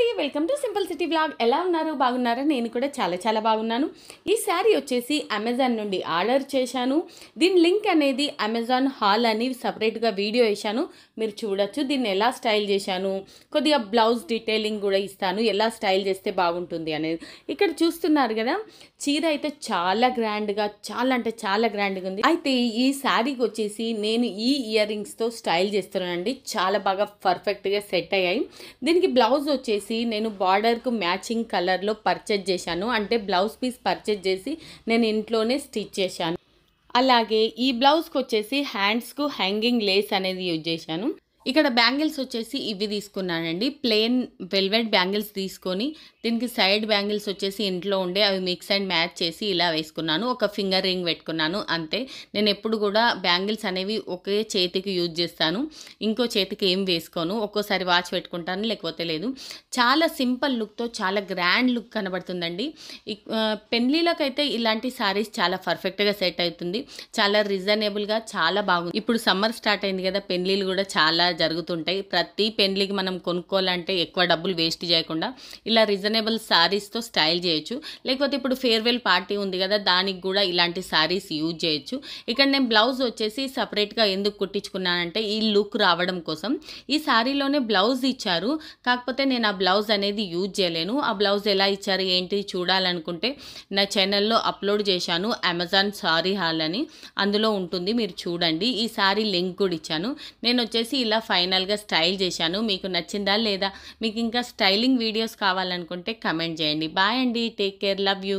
అండి, welcome to simple city vlog. ఎలా ఉన్నారు? బాగున్నారా? నేను కూడా చాలా చాలా బాగున్నాను. ఈ శారీ వచ్చేసి అమెజాన్ నుండి ఆర్డర్ చేశాను. దీని లింక్ అనేది అమెజాన్ హాల్ అని సపరేట్గా వీడియో వేశాను, మీరు చూడొచ్చు. దీన్ని ఎలా స్టైల్ చేశాను, కొద్దిగా బ్లౌజ్ డీటెయిలింగ్ కూడా ఇస్తాను, ఎలా స్టైల్ చేస్తే బాగుంటుంది అనేది. ఇక్కడ చూస్తున్నారు కదా, చీర అయితే చాలా గ్రాండ్గా, చాలా అంటే చాలా గ్రాండ్గా ఉంది. అయితే ఈ శారీకి వచ్చేసి నేను ఈ ఇయర్ రింగ్స్తో స్టైల్ చేస్తున్నానండి. చాలా బాగా పర్ఫెక్ట్గా సెట్ అయ్యాయి. దీనికి బ్లౌజ్ వచ్చేసి నేను బార్డర్కు మ్యాచింగ్ కలర్లో పర్చేజ్ చేశాను. అంటే బ్లౌజ్ పీస్ పర్చేజ్ చేసి నేను ఇంట్లోనే స్టిచ్ చేశాను. అలాగే ఈ బ్లౌజ్కి వచ్చేసి హ్యాండ్స్కు హ్యాంగింగ్ లేస్ అనేది యూజ్ చేశాను. ఇక్కడ బ్యాంగిల్స్ వచ్చేసి ఇవి తీసుకున్నానండి. ప్లెయిన్ వెల్వెట్ బ్యాంగిల్స్ తీసుకొని దీనికి సైడ్ బ్యాంగిల్స్ వచ్చేసి ఇంట్లో ఉండే అవి మిక్స్ అండ్ మ్యాచ్ చేసి ఇలా వేసుకున్నాను. ఒక ఫింగర్ రింగ్ పెట్టుకున్నాను, అంతే. నేను ఎప్పుడు కూడా బ్యాంగిల్స్ అనేవి ఒకే చేతికి యూజ్ చేస్తాను, ఇంకో చేతికి ఏం వేసుకోను. ఒక్కోసారి వాచ్ పెట్టుకుంటాను, లేకపోతే లేదు. చాలా సింపుల్ లుక్తో చాలా గ్రాండ్ లుక్ కనబడుతుందండి. పెళ్ళిళ్ళకైతే ఇలాంటి శారీస్ చాలా పర్ఫెక్ట్గా సెట్ అవుతుంది. చాలా రీజనబుల్గా చాలా బాగుంది. ఇప్పుడు సమ్మర్ స్టార్ట్ అయింది కదా, పెళ్ళిళ్ళు కూడా చాలా జరుగుతుంటాయి. ప్రతి పెళ్ళికి మనం కొనుక్కోవాలంటే ఎక్కువ డబ్బులు వేస్ట్ చేయకుండా ఇలా రీజనబుల్ శారీస్తో స్టైల్ చేయొచ్చు. లేకపోతే ఇప్పుడు ఫేర్వెల్ పార్టీ ఉంది కదా, దానికి కూడా ఇలాంటి శారీస్ యూజ్ చేయొచ్చు. ఇక్కడ నేను బ్లౌజ్ వచ్చేసి సపరేట్గా ఎందుకు కుట్టించుకున్నానంటే ఈ లుక్ రావడం కోసం. ఈ శారీలోనే బ్లౌజ్ ఇచ్చారు, కాకపోతే నేను ఆ బ్లౌజ్ అనేది యూజ్ చేయలేను. ఆ బ్లౌజ్ ఎలా ఇచ్చారు ఏంటి చూడాలనుకుంటే నా ఛానల్లో అప్లోడ్ చేశాను, అమెజాన్ సారీ హాల్ అని, అందులో ఉంటుంది, మీరు చూడండి. ఈ శారీ లింక్ కూడా ఇచ్చాను. నేను వచ్చేసి ఇలా ఫైనల్గా స్టైల్ చేశాను. మీకు నచ్చిందా లేదా? మీకు ఇంకా స్టైలింగ్ వీడియోస్ కావాలనుకుంటే కమెంట్ చేయండి. బాయ్ అండి, టేక్ కేర్, లవ్ యూ.